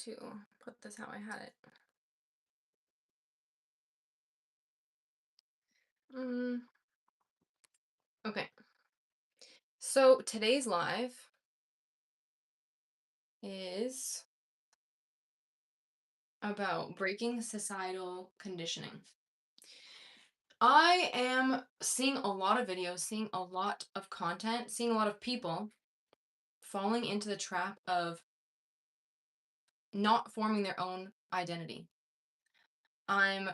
to put this how I had it. Mm, okay. So today's live is about breaking societal conditioning. I am seeing a lot of videos, seeing a lot of content, seeing a lot of people falling into the trap of not forming their own identity. I'm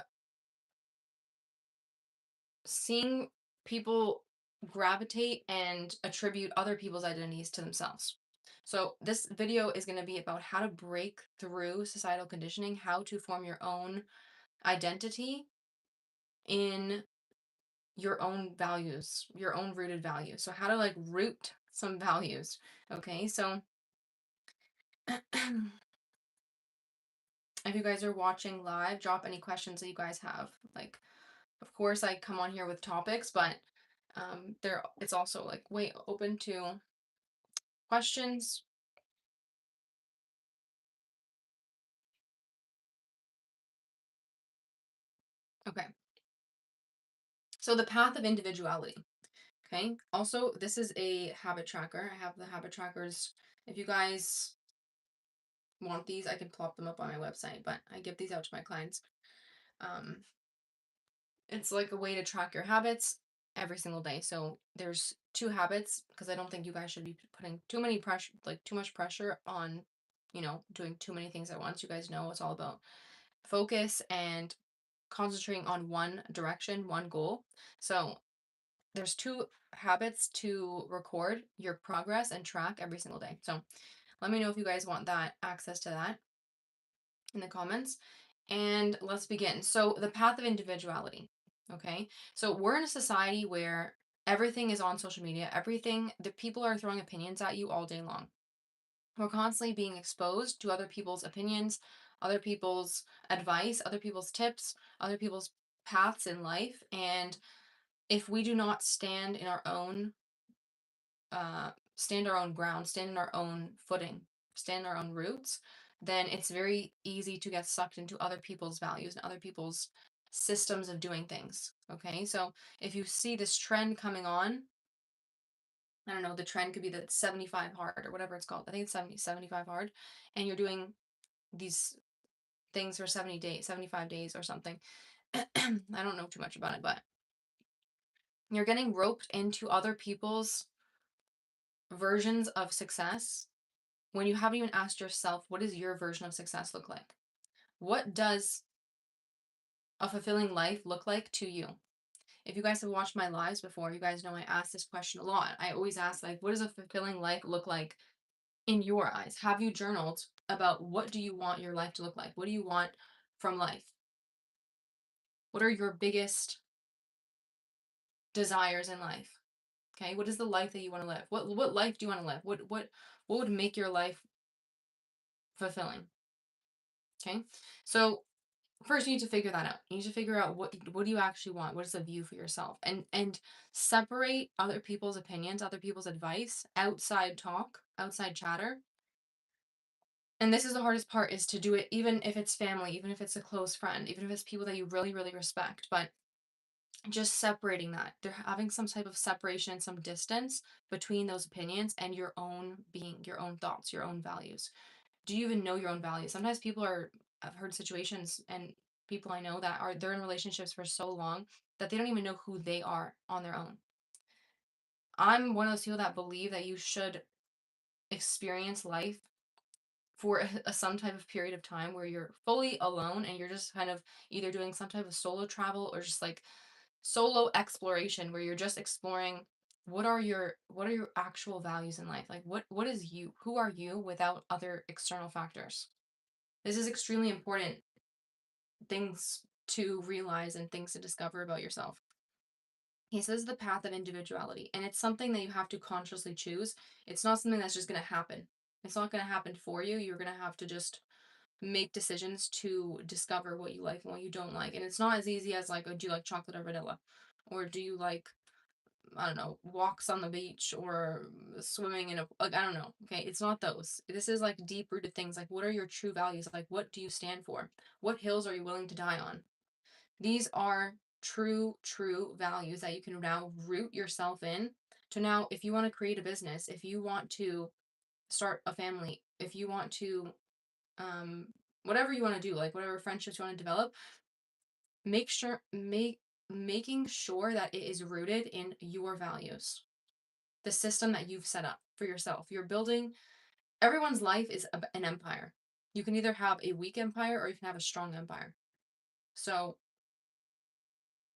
seeing people gravitate and attribute other people's identities to themselves. So, this video is going to be about how to break through societal conditioning, how to form your own identity in your own values, your own rooted values. So, how to like root some values. Okay, so if you guys are watching live, drop any questions that you guys have. Like, of course, I come on here with topics, but it's also like way open to questions. Okay. So the path of individuality. Okay. Also, this is a habit tracker. I have the habit trackers. If you guys want these, I can plop them up on my website, but I give these out to my clients. Um, it's like a way to track your habits every single day. So there's two habits because I don't think you guys should be putting too much pressure on, doing too many things at once. You guys know it's all about focus and concentrating on one direction, one goal. So there's two habits to record your progress and track every single day. So let me know if you guys want that access to that in the comments. And let's begin. So the path of individuality. Okay. So we're in a society where everything is on social media. The people are throwing opinions at you all day long. We're constantly being exposed to other people's opinions, other people's advice, other people's tips, other people's paths in life. And if we do not stand our own ground, stand in our own footing, stand our own roots, then it's very easy to get sucked into other people's values and other people's systems of doing things. Okay, so if you see this trend coming on, I don't know, the trend could be the 75 hard or whatever it's called. I think it's 75 hard, and you're doing these things for 70 days, 75 days or something. I don't know too much about it, but you're getting roped into other people's versions of success when you haven't even asked yourself, what does your version of success look like? What does a fulfilling life look like to you? If you guys have watched my lives before, you guys know I ask this question a lot. I always ask, like, what does a fulfilling life look like in your eyes? Have you journaled about what do you want your life to look like? What do you want from life? What are your biggest desires in life? Okay, what is the life that you want to live? What life do you want to live? What would make your life fulfilling? Okay, so first you need to figure that out. You need to figure out what do you actually want? What is the view for yourself? And separate other people's opinions, other people's advice, outside talk, outside chatter. And this is the hardest part, is to do it even if it's family, even if it's a close friend, even if it's people that you really, really respect. But just separating that. They're having some type of separation, some distance between those opinions and your own being, your own thoughts, your own values. Do you even know your own values? Sometimes I've heard situations and people I know that they're in relationships for so long that they don't even know who they are on their own. I'm one of those people that believe that you should experience life for some type of period of time where you're fully alone and you're just kind of either doing some type of solo travel or just like solo exploration where you're just exploring what are your actual values in life, like what is you, who are you without other external factors. This is extremely important things to realize and things to discover about yourself. He says the path of individuality, and it's something that you have to consciously choose. It's not something that's just going to happen. It's not going to happen for you. You're going to have to just make decisions to discover what you like and what you don't like. And it's not as easy as like, oh, do you like chocolate or vanilla? Or do you like I don't know, walks on the beach or swimming in a, like, I don't know. Okay. It's not those. This is like deep rooted things. Like, what are your true values? Like, what do you stand for? What hills are you willing to die on? These are true values that you can now root yourself in to now, if you want to create a business, if you want to start a family, if you want to, um, whatever you want to do, like whatever friendships you want to develop, make sure, making sure that it is rooted in your values, the system that you've set up for yourself. You're building, everyone's life is an empire. You can either have a weak empire or you can have a strong empire. So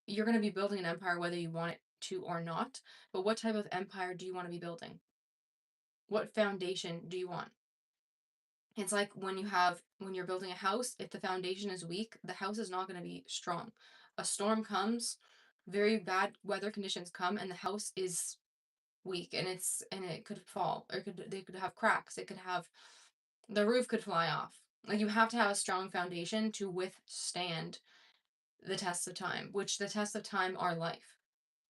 you're going to be building an empire whether you want it to or not. But what type of empire do you want to be building? What foundation do you want? It's like when you're building a house, if the foundation is weak, the house is not going to be strong. A storm comes, very bad weather conditions come, and the house is weak, and it could fall, or they could have cracks. It could have, the roof could fly off. Like, you have to have a strong foundation to withstand the tests of time, which the tests of time are life.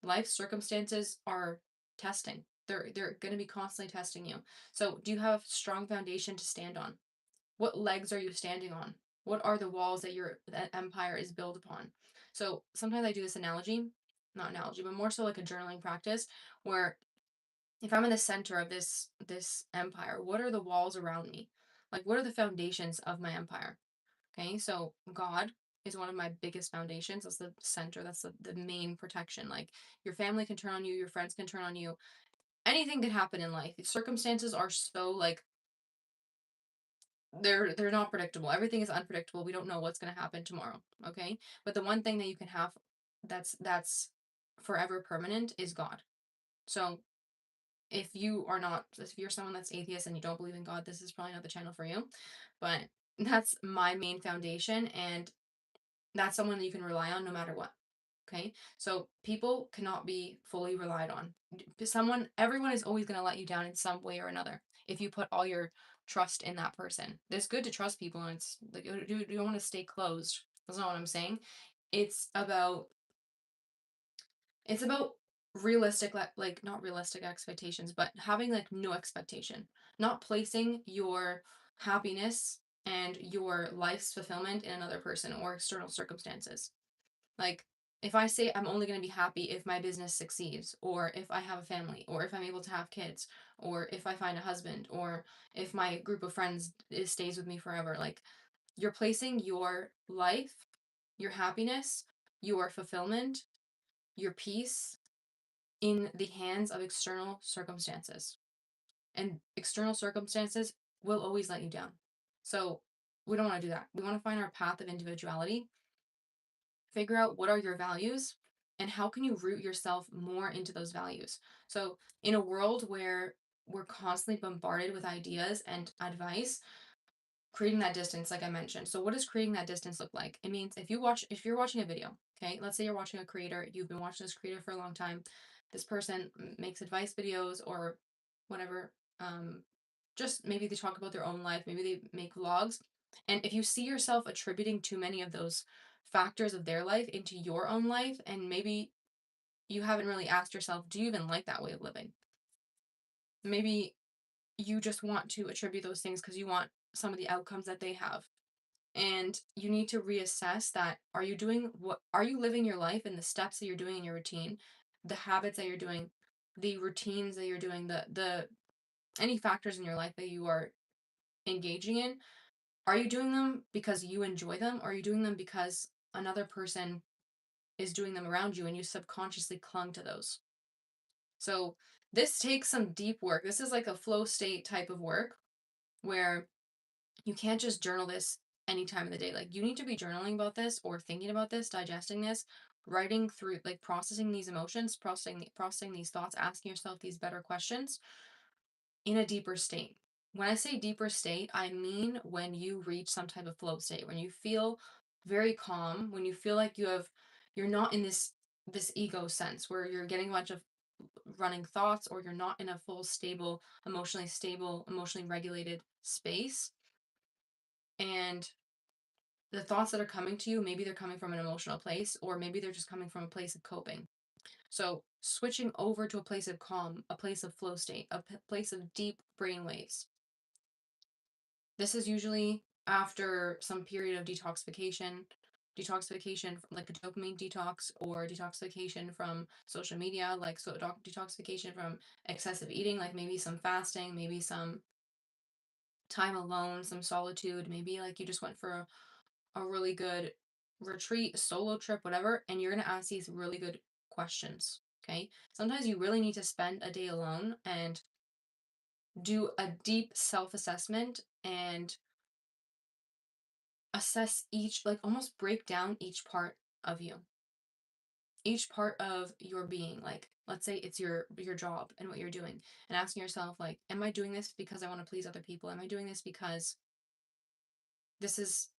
Life circumstances are testing. They're going to be constantly testing you. So, do you have a strong foundation to stand on? What legs are you standing on? What are the walls that your that empire is built upon? So, sometimes I do this analogy, not analogy, but more so like a journaling practice, where if I'm in the center of this empire, what are the walls around me? Like, what are the foundations of my empire? Okay, so God is one of my biggest foundations. That's the center. That's the main protection. Like, your family can turn on you, your friends can turn on you. Anything could happen in life. Circumstances are so, like, they're not predictable. Everything is unpredictable. We don't know what's gonna happen tomorrow. Okay. But the one thing that you can have that's forever permanent is God. So if you're someone that's atheist and you don't believe in God, this is probably not the channel for you. But that's my main foundation, and that's someone that you can rely on no matter what. Okay. So people cannot be fully relied on. Everyone is always going to let you down in some way or another if you put all your trust in that person. It's good to trust people, and it's like, you don't want to stay closed. That's not what I'm saying. It's about, it's about realistic, like not realistic expectations, but having like no expectation, not placing your happiness and your life's fulfillment in another person or external circumstances. Like, if I say I'm only going to be happy if my business succeeds, or if I have a family, or if I'm able to have kids, or if I find a husband, or if my group of friends stays with me forever, like, you're placing your life, your happiness, your fulfillment, your peace in the hands of external circumstances. And external circumstances will always let you down. So we don't want to do that. We want to find our path of individuality, figure out what are your values, and how can you root yourself more into those values. So in a world where we're constantly bombarded with ideas and advice, creating that distance, like I mentioned. So what does creating that distance look like? It means if you're watching a video, okay, let's say you're watching a creator, you've been watching this creator for a long time, this person makes advice videos or whatever, just maybe they talk about their own life, maybe they make vlogs. And if you see yourself attributing too many of those factors of their life into your own life, and maybe you haven't really asked yourself, do you even like that way of living? Maybe you just want to attribute those things because you want some of the outcomes that they have. And you need to reassess that. Are you living your life in the steps that you're doing in your routine, the habits that you're doing, the routines that you're doing, the any factors in your life that you are engaging in? Are you doing them because you enjoy them, or are you doing them because another person is doing them around you and you subconsciously clung to those? So this takes some deep work. This is like a flow state type of work where you can't just journal this any time of the day. Like, you need to be journaling about this or thinking about this, digesting this, writing through, like, processing these emotions, processing these thoughts, asking yourself these better questions in a deeper state. When I say deeper state, I mean when you reach some type of flow state, when you feel very calm, when you feel like you're not in this ego sense where you're getting a bunch of running thoughts, or you're not in a full stable, emotionally regulated space. And the thoughts that are coming to you, maybe they're coming from an emotional place, or maybe they're just coming from a place of coping. So switching over to a place of calm, a place of flow state, place of deep brain waves. This is usually after some period of detoxification like a dopamine detox, or detoxification from social media, like detoxification from excessive eating, like maybe some fasting, maybe some time alone, some solitude, maybe like you just went for a really good retreat, solo trip, whatever, and you're going to ask these really good questions. Okay. Sometimes you really need to spend a day alone and do a deep self assessment and assess each, like almost break down each part of you, each part of your being. Like, let's say it's your job and what you're doing, and asking yourself, like, am I doing this because I want to please other people? Am I doing this because this is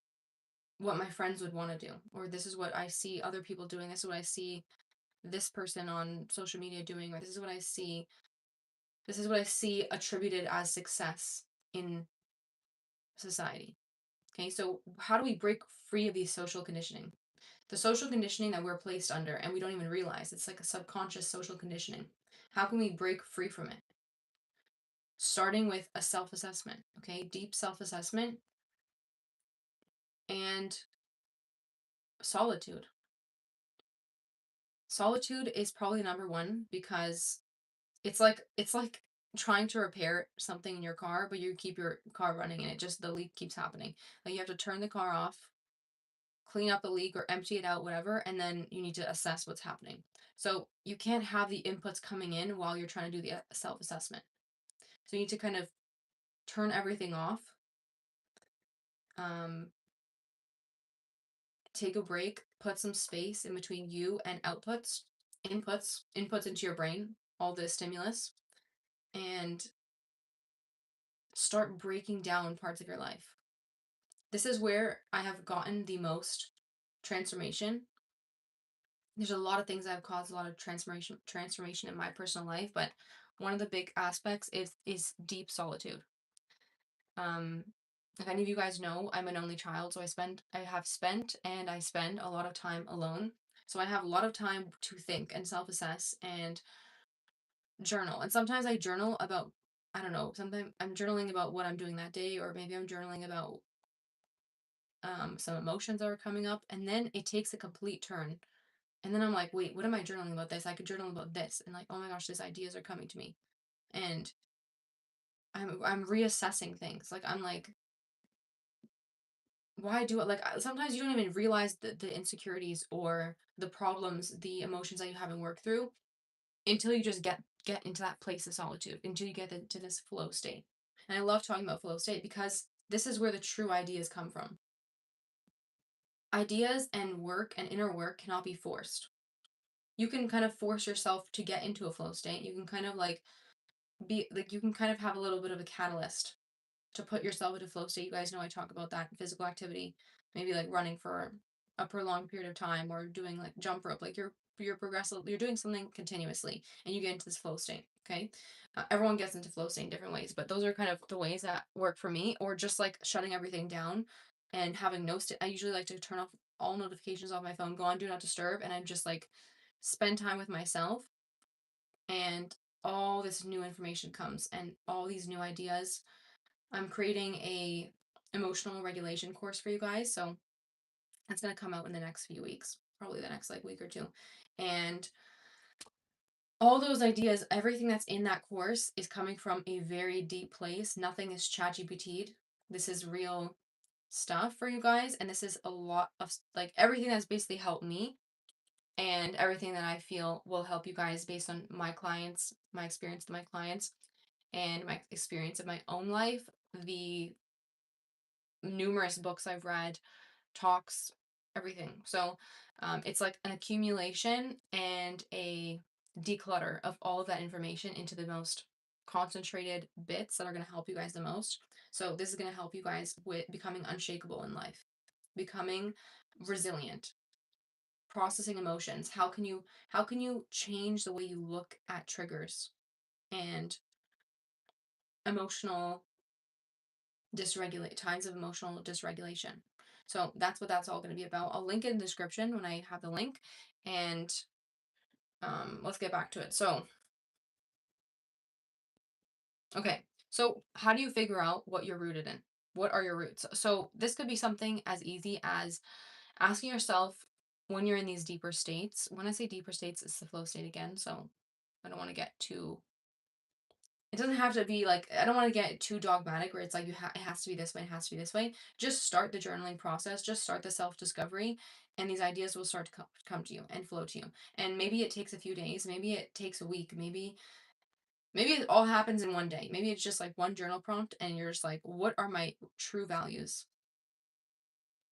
what my friends would want to do, or this is what I see other people doing, this is what I see this person on social media doing, or this is what I see attributed as success in society. Okay, so how do we break free of these social conditioning? The social conditioning that we're placed under and we don't even realize, it's like a subconscious social conditioning. How can we break free from it? Starting with a self assessment, okay? Deep self assessment and solitude. Solitude is probably number one, because it's like trying to repair something in your car, but you keep your car running and the leak keeps happening. Like, you have to turn the car off, clean up the leak or empty it out, whatever, and then you need to assess what's happening. So you can't have the inputs coming in while you're trying to do the self-assessment. So you need to kind of turn everything off, um, take a break, put some space in between you and inputs into your brain, all the stimulus, and start breaking down parts of your life. This is where I have gotten the most transformation. There's a lot of things that have caused a lot of transformation in my personal life, but one of the big aspects is deep solitude. Um, if any of you guys know, I'm an only child, so I have spent and I spend a lot of time alone. So I have a lot of time to think and self-assess and journal. And sometimes I journal about, I don't know, sometimes I'm journaling about what I'm doing that day, or maybe I'm journaling about some emotions that are coming up, and then it takes a complete turn. And then I'm like, wait, what am I journaling about this? I could journal about this, and like, oh my gosh, these ideas are coming to me, and I'm reassessing things. Like, I'm like, why do it? Like, sometimes you don't even realize the insecurities or the problems, the emotions that you haven't worked through, until you just get into that place of solitude, until you get into this flow state. And I love talking about flow state because this is where the true ideas come from. Ideas and work and inner work cannot be forced. You can kind of force yourself to get into a flow state. You can kind of like you can kind of have a little bit of a catalyst to put yourself into flow state. You guys know I talk about that in physical activity, maybe like running for a prolonged period of time, or doing like jump rope. Like, you're progressive, you're doing something continuously and you get into this flow state. Okay. Everyone gets into flow state in different ways, but those are kind of the ways that work for me. Or just like shutting everything down and having I usually like to turn off all notifications off my phone, go on do not disturb, and I'm just like spend time with myself, and all this new information comes and all these new ideas. I'm creating a emotional regulation course for you guys, so that's going to come out in the next few weeks, probably the next like week or two. And all those ideas, everything that's in that course is coming from a very deep place. Nothing is chat GPT'd. This is real stuff for you guys, and this is a lot of like everything that's basically helped me, and everything that I feel will help you guys based on my clients, my experience with my clients, and my experience of my own life, the numerous books I've read, talks, everything. So it's like an accumulation and a declutter of all of that information into the most concentrated bits that are going to help you guys the most. So this is going to help you guys with becoming unshakable in life, becoming resilient, processing emotions. How can you change the way you look at triggers and emotional dysregulate times of emotional dysregulation. So that's what that's all going to be about. I'll link it in the description when I have the link, and let's get back to it. So, okay. So, how do you figure out what you're rooted in? What are your roots? So, this could be something as easy as asking yourself when you're in these deeper states. When I say deeper states, it's the flow state again. So, I don't want to get too, it doesn't have to be like, I don't want to get too dogmatic where it's like it has to be this way, it has to be this way. Just start the journaling process, just start the self-discovery, and these ideas will start to come to you and flow to you. And maybe it takes a few days, maybe it takes a week, maybe it all happens in one day. Maybe it's just like one journal prompt and you're just like, what are my true values?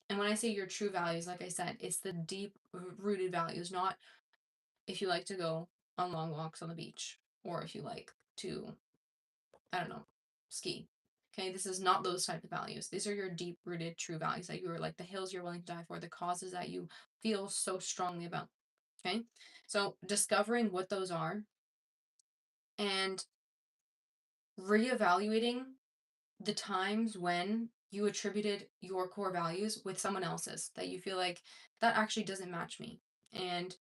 And when I say your true values, like I said, it's the deep rooted values, not if you like to go on long walks on the beach or if you like to, I don't know, ski. Okay, this is not those type of values. These are your deep rooted true values that you are like the hills you're willing to die for, the causes that you feel so strongly about. Okay, so discovering what those are and reevaluating the times when you attributed your core values with someone else's that you feel like that actually doesn't match me. And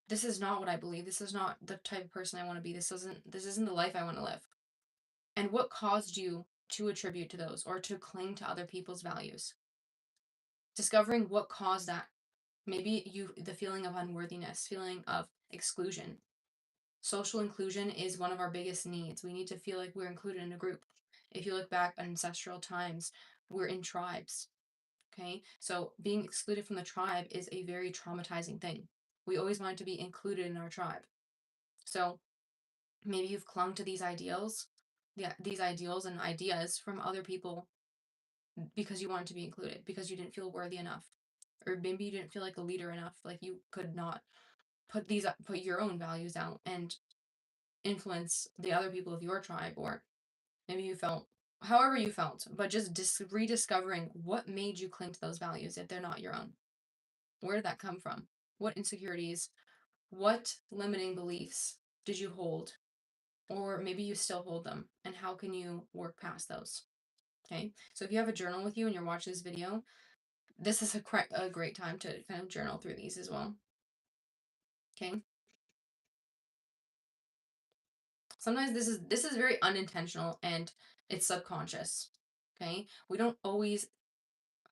this is not what I believe. This is not the type of person I want to be. This isn't the life I want to live. And what caused you to attribute to those or to cling to other people's values? Discovering what caused that. Maybe the feeling of unworthiness, feeling of exclusion. Social inclusion is one of our biggest needs. We need to feel like we're included in a group. If you look back ancestral times, we're in tribes. Okay. So being excluded from the tribe is a very traumatizing thing. We always wanted to be included in our tribe. So maybe you've clung to these ideals, yeah, these ideals and ideas from other people because you wanted to be included, because you didn't feel worthy enough. Or maybe you didn't feel like a leader enough, like you could not put your own values out and influence the other people of your tribe, or maybe you felt however you felt, but just rediscovering what made you cling to those values if they're not your own. Where did that come from? What insecurities, what limiting beliefs did you hold? Or maybe you still hold them, and how can you work past those? Okay, so if you have a journal with you and you're watching this video, this is a great time to kind of journal through these as well. Okay, sometimes this is very unintentional and it's subconscious. Okay, we're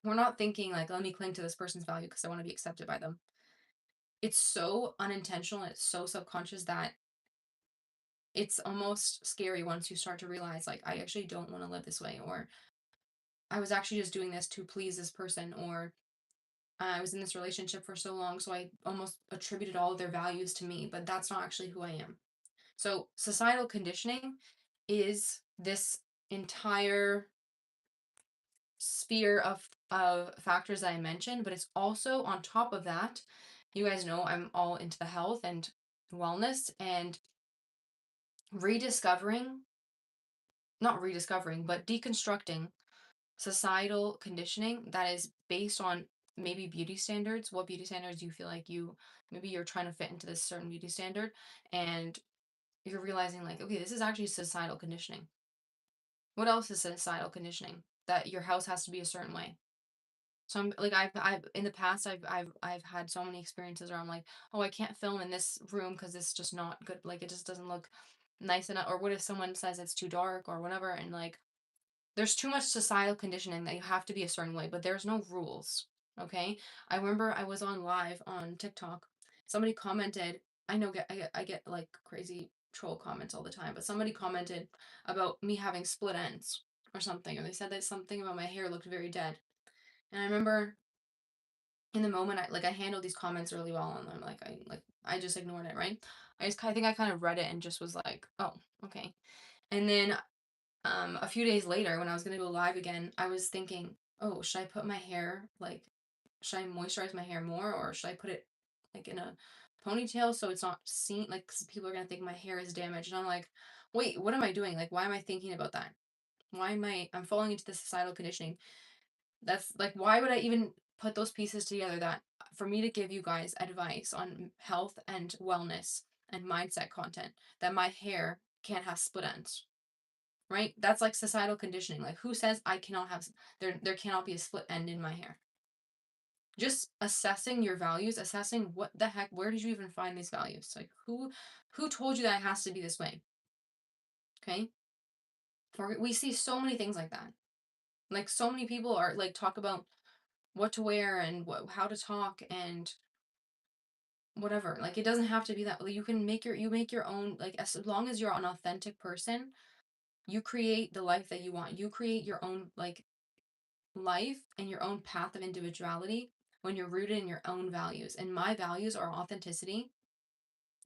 not thinking like, let me cling to this person's value because I want to be accepted by them. It's so unintentional and it's so subconscious that it's almost scary once you start to realize like, I actually don't want to live this way, or I was actually just doing this to please this person, or I was in this relationship for so long so I almost attributed all of their values to me, but that's not actually who I am. So societal conditioning is this entire sphere of factors that I mentioned, but it's also on top of that. You guys know I'm all into the health and wellness and rediscovering, not rediscovering, but deconstructing societal conditioning that is based on maybe beauty standards. What beauty standards you feel like maybe you're trying to fit into this certain beauty standard, and you're realizing like, okay, this is actually societal conditioning. What else is societal conditioning? That your house has to be a certain way. So I'm like, I've in the past I've had so many experiences where I'm like, oh, I can't film in this room because it's just not good. Like it just doesn't look nice enough. Or what if someone says it's too dark or whatever, and like there's too much societal conditioning that you have to be a certain way, but there's no rules. Okay. I remember I was on live on TikTok. Somebody commented, I know I get like crazy troll comments all the time, but somebody commented about me having split ends or something, or they said that something about my hair looked very dead. And I remember in the moment I handled these comments really well, and I just ignored it, right? I think I kind of read it and just was like, oh, okay. And then a few days later, when I was gonna go live again, I was thinking, oh, should I put my hair like, should I moisturize my hair more, or should I put it like in a ponytail so it's not seen, like 'cause people are gonna think my hair is damaged, and I'm like, wait, what am I doing? Like, why am I thinking about that? Why am I'm falling into the societal conditioning? That's like, why would I even put those pieces together that for me to give you guys advice on health and wellness and mindset content that my hair can't have split ends? Right? That's like societal conditioning. Like who says I cannot have there cannot be a split end in my hair? Just assessing your values, assessing what the heck, where did you even find these values? Like who told you that it has to be this way? Okay? Or we see so many things like that. Like so many people are like talk about what to wear and how to talk and whatever. Like it doesn't have to be that. Like, you make your own, like as long as you're an authentic person, you create the life that you want. You create your own like life and your own path of individuality when you're rooted in your own values. And my values are authenticity.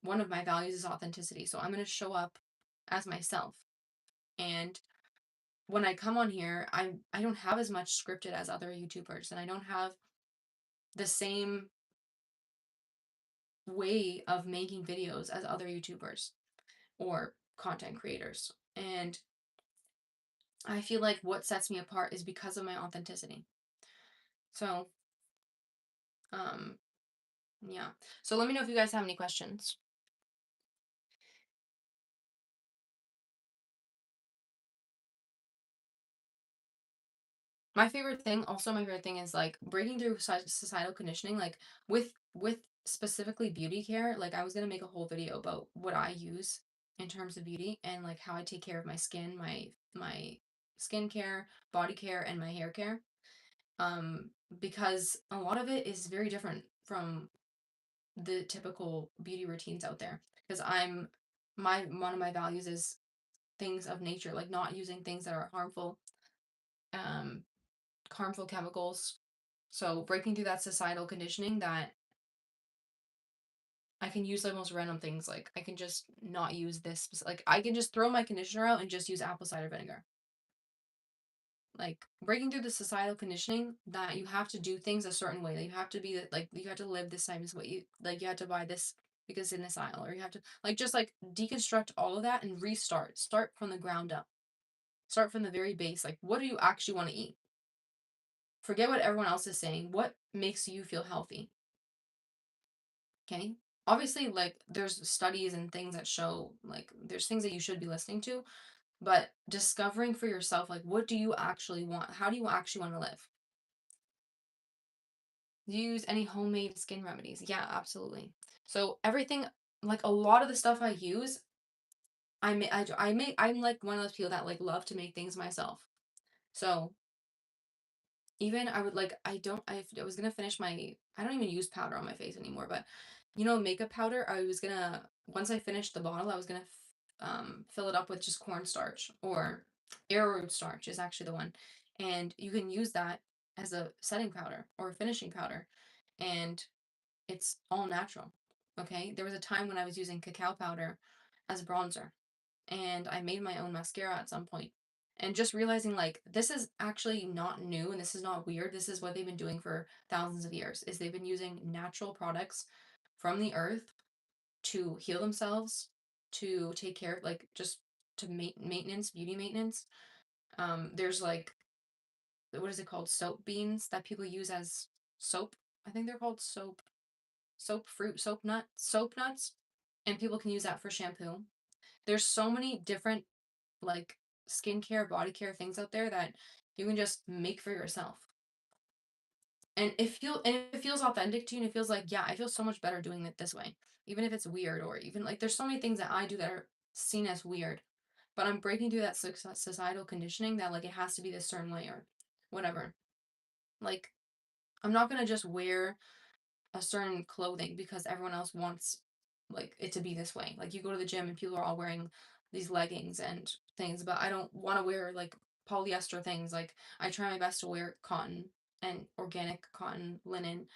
One of my values is authenticity. So I'm going to show up as myself. And when I come on here, I don't have as much scripted as other YouTubers, and I don't have the same way of making videos as other YouTubers or content creators. And I feel like what sets me apart is because of my authenticity. So, um, yeah. So let me know if you guys have any questions. My favorite thing is like breaking through societal conditioning, like with specifically beauty care. Like I was gonna make a whole video about what I use in terms of beauty and like how I take care of my skin, my skincare, body care, and my hair care. Um, because a lot of it is very different from the typical beauty routines out there. Because my one of my values is things of nature, like not using things that are um, harmful chemicals. So breaking through that societal conditioning that I can use the most random things. Like I can just not use this. Like I can just throw my conditioner out and just use apple cider vinegar. Like breaking through the societal conditioning that you have to do things a certain way. That you have to be like you have to live this time is what you like. You have to buy this because in this aisle, or you have to like just like deconstruct all of that and restart. Start from the ground up. Start from the very base. Like what do you actually want to eat? Forget what everyone else is saying. What makes you feel healthy? Okay. Obviously, like there's studies and things that show like there's things that you should be listening to, but discovering for yourself, like what do you actually want? How do you actually want to live? Do you use any homemade skin remedies? Yeah, absolutely. So everything, like a lot of the stuff I use, I'm like one of those people that like love to make things myself. So even I would like I was gonna finish my I don't even use powder on my face anymore, but makeup powder, I was gonna once I finished the bottle, I was gonna fill it up with just cornstarch, or arrowroot starch is actually the one. And you can use that as a setting powder or a finishing powder, and it's all natural. Okay? There was a time when I was using cacao powder as bronzer, and I made my own mascara at some point. And just realizing like this is actually not new and this is not weird. This is what they've been doing for thousands of years. Is they've been using natural products from the earth to heal themselves, to take care of like just to maintenance, beauty maintenance. There's like what is it called? Soap beans that people use as soap. I think they're called soap fruit, soap nuts, and people can use that for shampoo. There's so many different like skincare, body care things out there that you can just make for yourself. And it feels authentic to you, and it feels like, yeah, I feel so much better doing it this way. Even if it's weird, or even like there's so many things that I do that are seen as weird. But I'm breaking through that societal conditioning that like it has to be this certain way or whatever. Like I'm not gonna just wear a certain clothing because everyone else wants like it to be this way. Like you go to the gym and people are all wearing these leggings and things, but I don't want to wear like polyester things. Like I try my best to wear cotton and organic cotton, linen,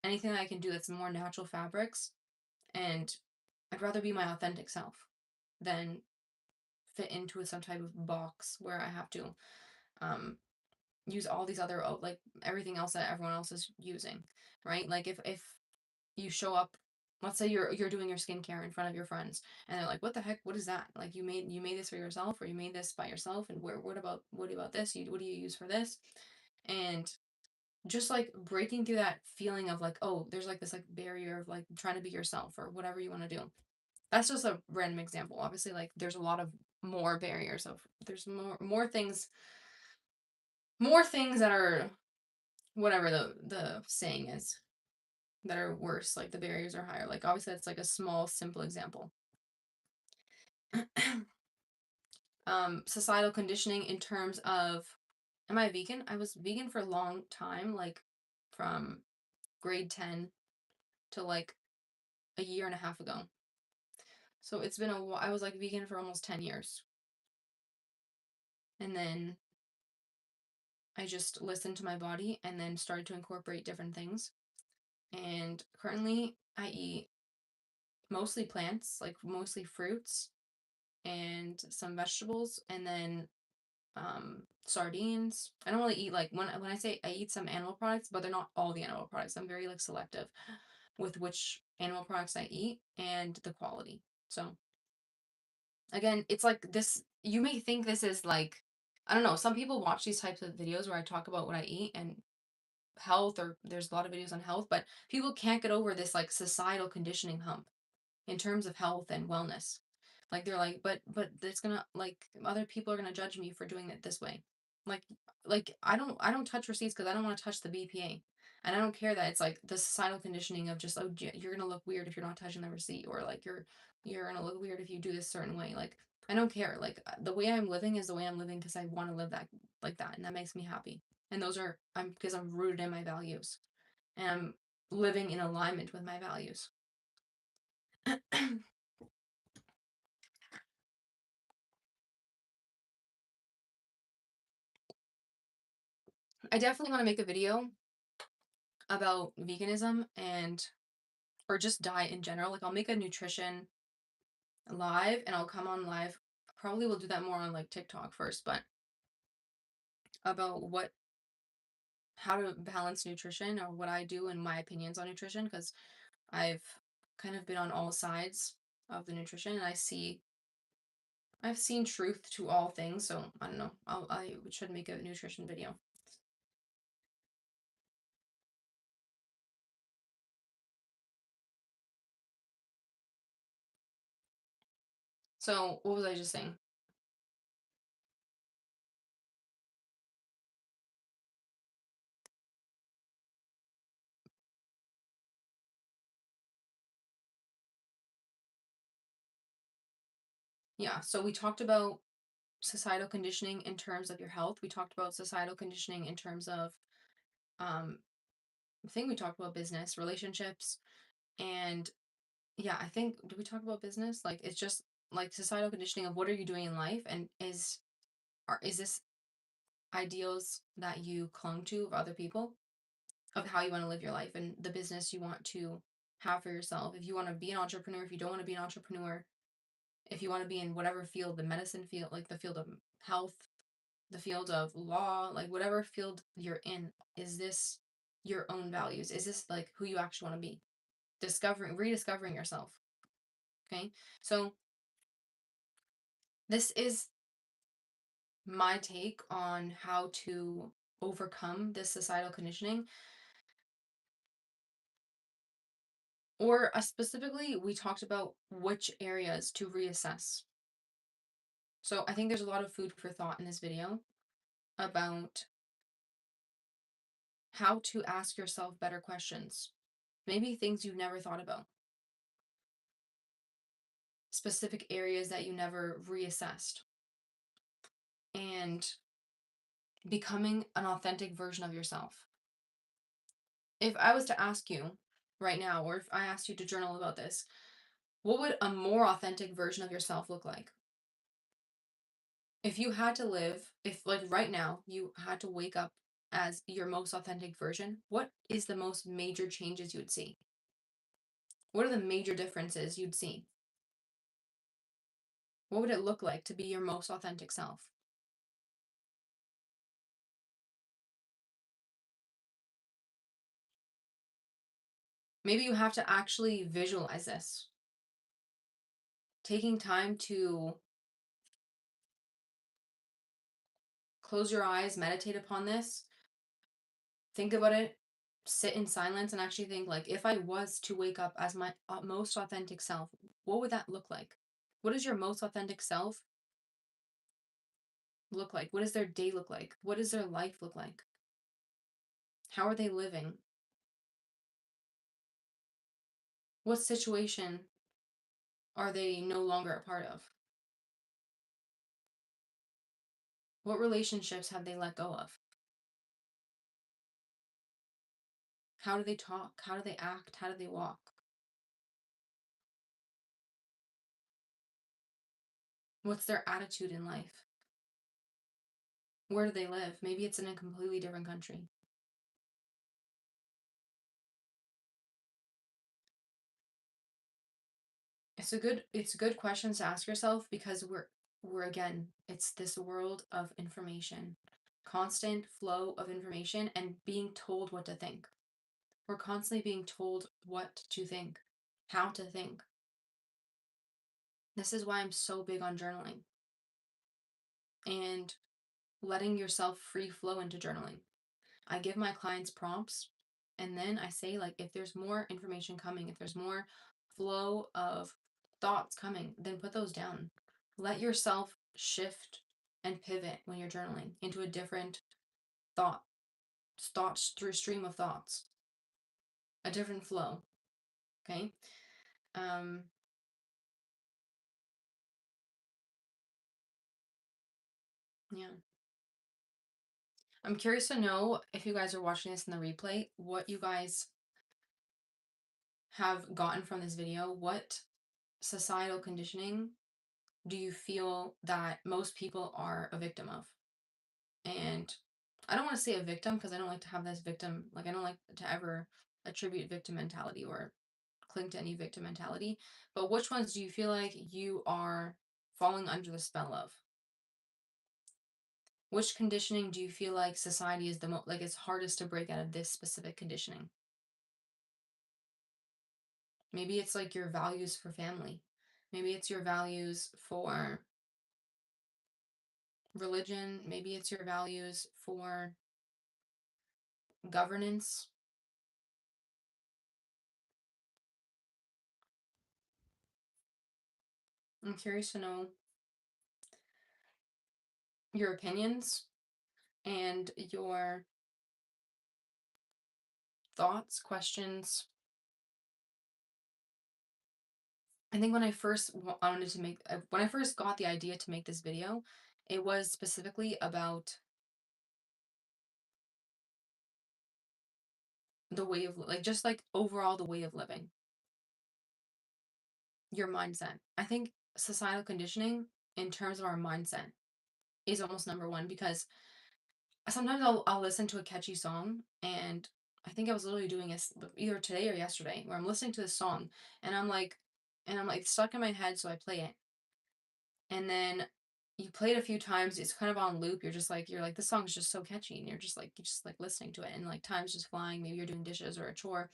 anything that I can do that's more natural fabrics. And I'd rather be my authentic self than fit into some type of box where I have to um use all these other like everything else that everyone else is using, right? Like if you show up, let's say you're doing your skincare in front of your friends, and they're like, what the heck, what is that? Like you made this for yourself, or you made this by yourself, and what about this, what do you use for this? And just like breaking through that feeling of like, oh, there's like this like barrier of like trying to be yourself or whatever you want to do. That's just a random example. Obviously, like there's a lot of more barriers of there's more things that are whatever the saying is, that are worse, like the barriers are higher. Like obviously that's like a small, simple example. Societal conditioning in terms of, am I vegan? I was vegan for a long time, like from grade 10 to like a year and a half ago. So it's been a while. I was like vegan for almost 10 years. And then I just listened to my body and then started to incorporate different things. And currently I eat mostly plants, like mostly fruits and some vegetables, and then sardines. I don't really eat, like, when I say I eat some animal products, but they're not all the animal products. I'm very like selective with which animal products I eat and the quality. So again, it's like this, you may think this is like, I don't know, some people watch these types of videos where I talk about what I eat and health, or there's a lot of videos on health, but people can't get over this like societal conditioning hump in terms of health and wellness. Like they're like, but it's gonna, like, other people are gonna judge me for doing it this way. Like I don't touch receipts because I don't want to touch the BPA. And I don't care that it's like the societal conditioning of just, oh, you're gonna look weird if you're not touching the receipt, or like you're gonna look weird if you do this certain way. Like I don't care. Like the way I'm living is the way I'm living because I want to live that, like that, and that makes me happy. And those are, I'm because I'm rooted in my values and I'm living in alignment with my values. I definitely want to make a video about veganism and, or just diet in general. Like I'll make a nutrition live and I'll come on live. Probably will do that more on like TikTok first, but about what, how to balance nutrition, or what I do and my opinions on nutrition, because I've kind of been on all sides of the nutrition and I've seen truth to all things. So I don't know. I should make a nutrition video. So what was I just saying? Yeah. So we talked about societal conditioning in terms of your health. We talked about societal conditioning in terms of, um, I think we talked about business, relationships, and yeah, I think, did we talk about business? Like it's just like societal conditioning of what are you doing in life, and is this ideals that you clung to of other people, of how you want to live your life and the business you want to have for yourself. If you want to be an entrepreneur, if you don't want to be an entrepreneur, if you want to be in whatever field, the medicine field, like the field of health, the field of law, like whatever field you're in, is this your own values? Is this like who you actually want to be? Rediscovering yourself. Okay. So this is my take on how to overcome this societal conditioning. Or specifically, we talked about which areas to reassess. So I think there's a lot of food for thought in this video about how to ask yourself better questions. Maybe things you've never thought about, specific areas that you never reassessed, and becoming an authentic version of yourself. If I was to ask you right now, or if I asked you to journal about this, what would a more authentic version of yourself look like? If you had to live, if like right now you had to wake up as your most authentic version, what is the most major changes you would see? What are the major differences you'd see? What would it look like to be your most authentic self? Maybe you have to actually visualize this. Taking time to close your eyes, meditate upon this, think about it, sit in silence, and actually think, like, if I was to wake up as my most authentic self, what would that look like? What does your most authentic self look like? What does their day look like? What does their life look like? How are they living? What situation are they no longer a part of? What relationships have they let go of? How do they talk? How do they act? How do they walk? What's their attitude in life? Where do they live? Maybe it's in a completely different country. It's good questions to ask yourself because we're again, it's this world of information. Constant flow of information and being told what to think. We're constantly being told what to think, how to think. This is why I'm so big on journaling and letting yourself free flow into journaling. I give my clients prompts and then I say, like, if there's more information coming, if there's more flow of thoughts coming, then put those down. Let yourself shift and pivot when you're journaling into a different thought, thoughts through stream of thoughts, a different flow. Okay. Um, yeah. I'm curious to know if you guys are watching this in the replay, what you guys have gotten from this video. What societal conditioning do you feel that most people are a victim of? And I don't want to say a victim because I don't like to have this victim, like, I don't like to ever attribute victim mentality or cling to any victim mentality. But which ones do you feel like you are falling under the spell of? Which conditioning do you feel like society is the most, like, it's hardest to break out of this specific conditioning? Maybe it's like your values for family. Maybe it's your values for religion. Maybe it's your values for governance. I'm curious to know your opinions and your thoughts, questions. I think when I first wanted to make, when I first got the idea to make this video, it was specifically about the way of, like, just like overall the way of living, your mindset. I think societal conditioning in terms of our mindset is almost number one because sometimes I'll listen to a catchy song and I think I was literally doing this either today or yesterday where I'm listening to this song and I'm like stuck in my head, so I play it. And then you play it a few times, it's kind of on loop. You're like, this song is just so catchy, and you're just like listening to it, and like time's just flying. Maybe you're doing dishes or a chore.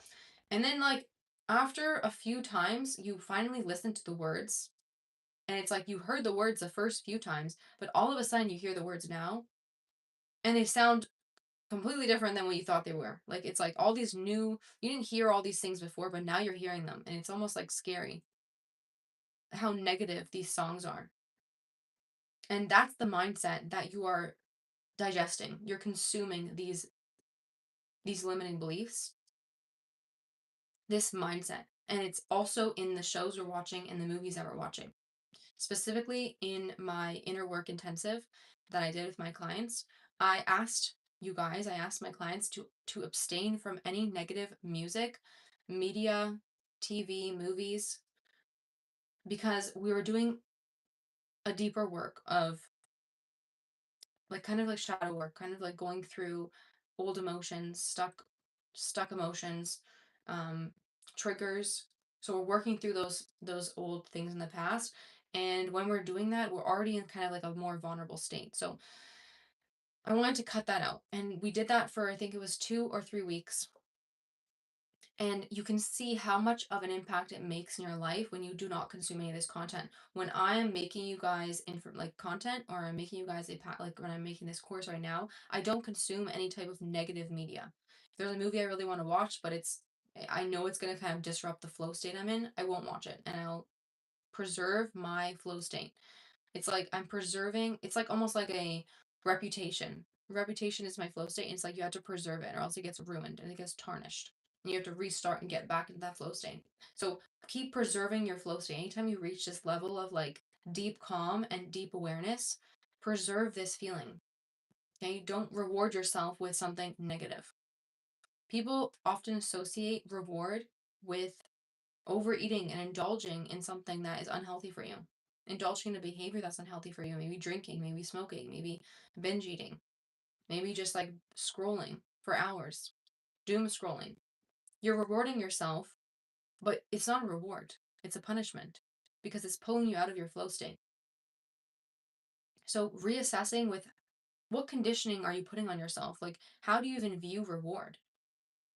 And then, like, after a few times, you finally listen to the words, and it's like you heard the words the first few times, but all of a sudden you hear the words now, and they sound completely different than what you thought they were. Like, it's like all these new, you didn't hear all these things before, but now you're hearing them, and it's almost like scary how negative these songs are. And that's the mindset that you are digesting. You're consuming these limiting beliefs, this mindset. And it's also in the shows we're watching and the movies that we're watching. Specifically in my inner work intensive that I did with my clients, I asked my clients to abstain from any negative music, media, TV, movies, because we were doing a deeper work of, like, kind of like shadow work, kind of like going through old emotions, stuck emotions, um, triggers. So we're working through those old things in the past. And when we're doing that, we're already in kind of like a more vulnerable state. So I wanted to cut that out. And we did that for, I think it was 2 or 3 weeks. And you can see how much of an impact it makes in your life when you do not consume any of this content. When I am making you guys like content, or I'm making you guys like when I'm making this course right now, I don't consume any type of negative media. If there's a movie I really want to watch, but I know it's going to kind of disrupt the flow state I'm in, I won't watch it, and I'll preserve my flow state. It's like I'm preserving, it's like almost like a reputation, reputation is my flow state. And it's like you have to preserve it or else it gets ruined and it gets tarnished. And you have to restart and get back into that flow state. So keep preserving your flow state. Anytime you reach this level of like deep calm and deep awareness, preserve this feeling. Okay, don't reward yourself with something negative. People often associate reward with overeating and indulging in something that is unhealthy for you. Indulging in a behavior that's unhealthy for you. Maybe drinking, maybe smoking, maybe binge eating, maybe just like scrolling for hours, doom scrolling. You're rewarding yourself, but it's not a reward, it's a punishment because it's pulling you out of your flow state. So, reassessing with what conditioning are you putting on yourself? Like, how do you even view reward?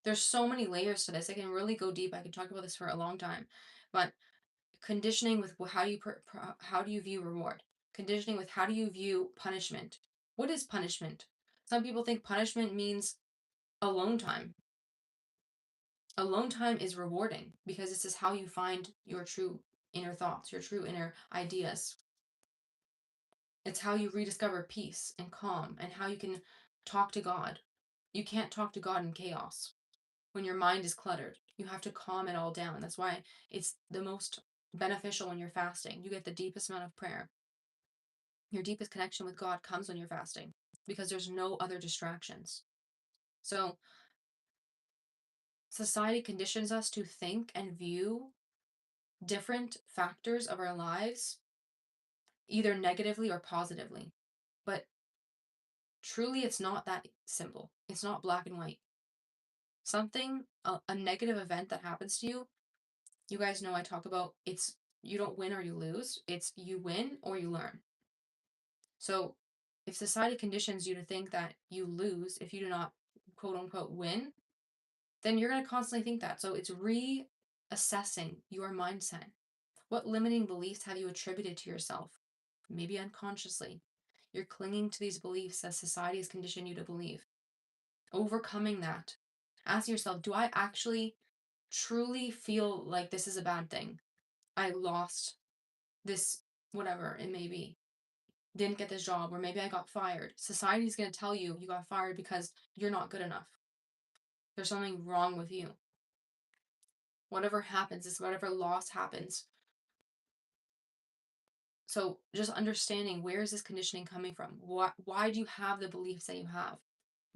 There's so many layers to this. I can really go deep. I can talk about this for a long time. But conditioning with how do you how do you view reward? Conditioning with how do you view punishment? What is punishment? Some people think punishment means alone time. Alone time is rewarding because this is how you find your true inner thoughts, your true inner ideas. It's how you rediscover peace and calm and how you can talk to God. You can't talk to God in chaos when your mind is cluttered. You have to calm it all down. That's why it's the most beneficial when you're fasting. You get the deepest amount of prayer. Your deepest connection with God comes when you're fasting because there's no other distractions. So, society conditions us to think and view different factors of our lives either negatively or positively. But truly, it's not that simple. It's not black and white. Something, a negative event that happens to you guys know I talk about it's you don't win or you lose, it's you win or you learn. So if society conditions you to think that you lose if you do not quote unquote win, then you're going to constantly think that. So it's reassessing your mindset. What limiting beliefs have you attributed to yourself? Maybe unconsciously. You're clinging to these beliefs that society has conditioned you to believe. Overcoming that. Ask yourself, do I actually truly feel like this is a bad thing? I lost this, whatever it may be, didn't get this job, or maybe I got fired. Society's going to tell you you got fired because you're not good enough. There's something wrong with you. Whatever happens is whatever loss happens. So just understanding where is this conditioning coming from? Why do you have the beliefs that you have?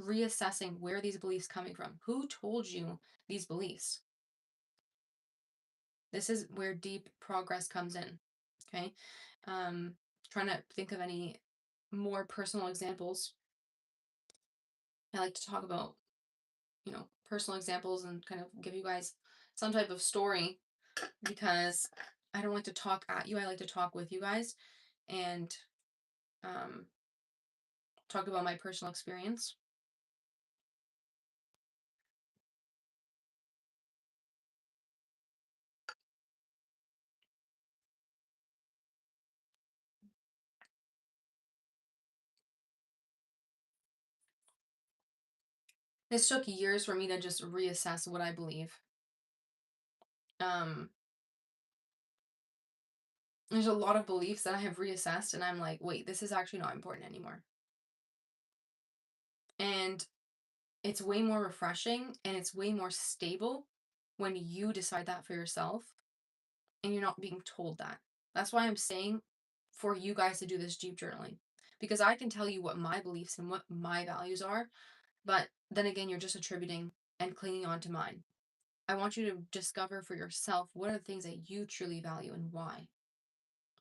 Reassessing where are these beliefs coming from? Who told you these beliefs? This is where deep progress comes in. Okay. Trying to think of any more personal examples. I like to talk about, personal examples and kind of give you guys some type of story because I don't like to talk at you. I like to talk with you guys and um, talk about my personal experience. This took years for me to just reassess what I believe. Um, there's a lot of beliefs that I have reassessed, and I'm like, wait, this is actually not important anymore. And it's way more refreshing and it's way more stable when you decide that for yourself and you're not being told that. That's why I'm saying for you guys to do this deep journaling because I can tell you what my beliefs and what my values are, but then again, you're just attributing and clinging on to mine. I want you to discover for yourself what are the things that you truly value and why.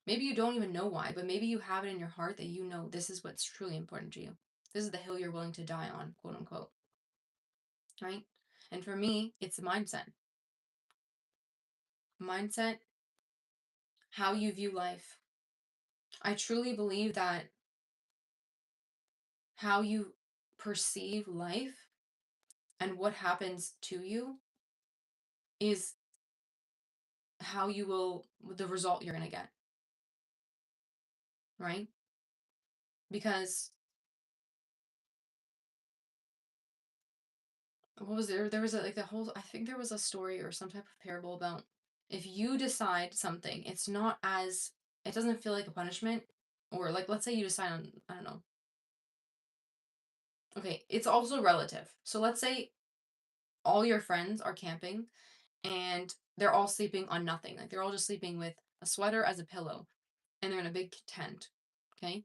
Maybe you don't even know why, but maybe you have it in your heart that you know this is what's truly important to you. This is the hill you're willing to die on, quote unquote. Right? And for me, it's mindset. Mindset, how you view life. I truly believe that how you perceive life and what happens to you is how you will, the result you're going to get. Right? Because what was there? There was like the whole, I think there was a story or some type of parable about if you decide something, it's not as, it doesn't feel like a punishment. Or like, let's say you decide on, I don't know, Okay, it's also relative. So let's say all your friends are camping and they're all sleeping on nothing. Like they're all just sleeping with a sweater as a pillow and they're in a big tent. Okay?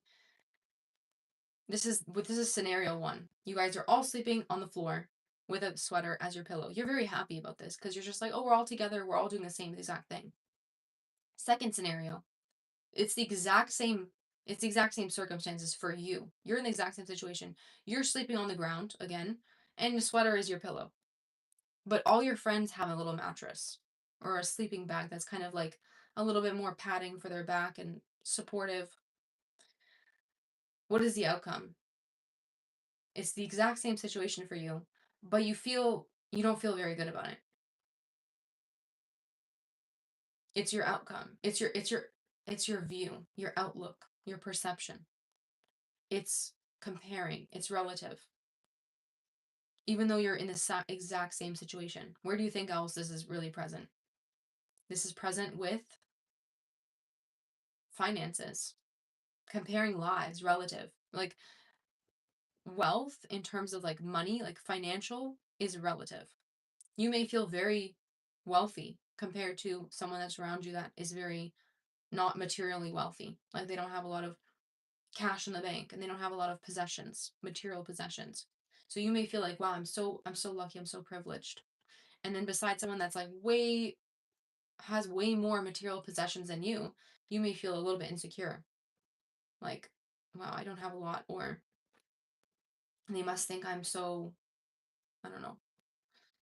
This is scenario 1. You guys are all sleeping on the floor with a sweater as your pillow. You're very happy about this because you're just like, "Oh, we're all together. We're all doing the same exact thing." Second scenario, it's the exact same it's the exact same circumstances for you. You're in the exact same situation. You're sleeping on the ground again, and the sweater is your pillow. But all your friends have a little mattress or a sleeping bag that's kind of like a little bit more padding for their back and supportive. What is the outcome? It's the exact same situation for you, but you don't feel very good about it. It's your outcome. It's your view, your outlook, your perception. It's comparing. It's relative. Even though you're in the exact same situation. Where do you think else this is really present? This is present with finances, comparing lives, relative. Like wealth in terms of like money, like financial is relative. You may feel very wealthy compared to someone that's around you that is very not materially wealthy. Like they don't have a lot of cash in the bank and they don't have a lot of possessions, material possessions. So you may feel like, wow, I'm so lucky, I'm so privileged. And then beside someone that's like way has way more material possessions than you may feel a little bit insecure. Like, wow, I don't have a lot, or they must think I'm so, I don't know.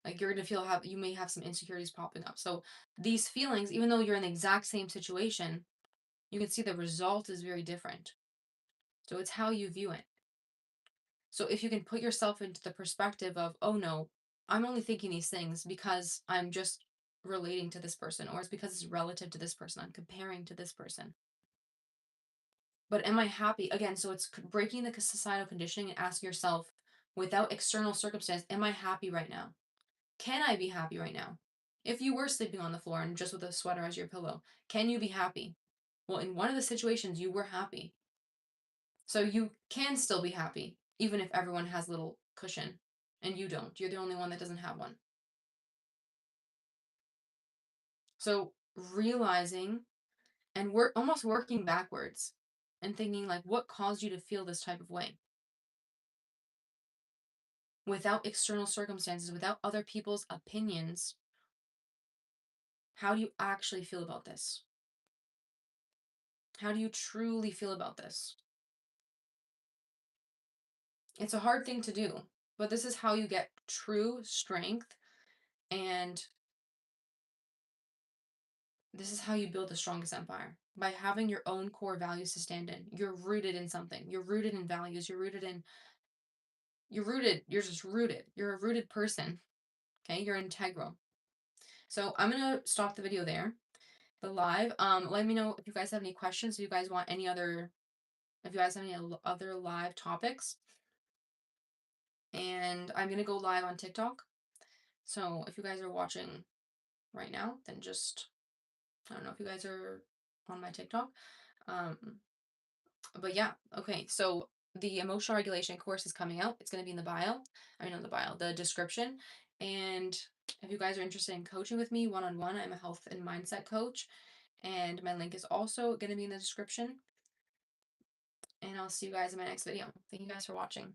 Like you're gonna feel have you may have some insecurities popping up. So these feelings, even though you're in the exact same situation, you can see the result is very different. So it's how you view it. So if you can put yourself into the perspective of, oh no, I'm only thinking these things because I'm just relating to this person, or it's because it's relative to this person. I'm comparing to this person. But am I happy? Again, so it's breaking the societal conditioning and asking yourself, without external circumstance, am I happy right now? Can I be happy right now? If you were sleeping on the floor and just with a sweater as your pillow, can you be happy? Well, in one of the situations, you were happy. So you can still be happy, even if everyone has a little cushion and you don't. You're the only one that doesn't have one. So realizing and we're almost working backwards and thinking like, what caused you to feel this type of way? Without external circumstances, without other people's opinions, how do you actually feel about this? How do you truly feel about this? It's a hard thing to do, but this is how you get true strength, and this is how you build the strongest empire, by having your own core values to stand in. You're rooted in something. You're rooted in values. You're just rooted. You're a rooted person. Okay? You're integral. So I'm going to stop the video there. The live. Let me know if you guys have any questions, if you guys want any other if you guys have any other live topics. And I'm going to go live on TikTok. So if you guys are watching right now, then just, I don't know if you guys are on my TikTok. Um, but yeah, okay. So the emotional regulation course is coming out. It's going to be in the bio. I mean, not the bio, the description. And if you guys are interested in coaching with me one on one, I'm a health and mindset coach. And my link is also going to be in the description. And I'll see you guys in my next video. Thank you guys for watching.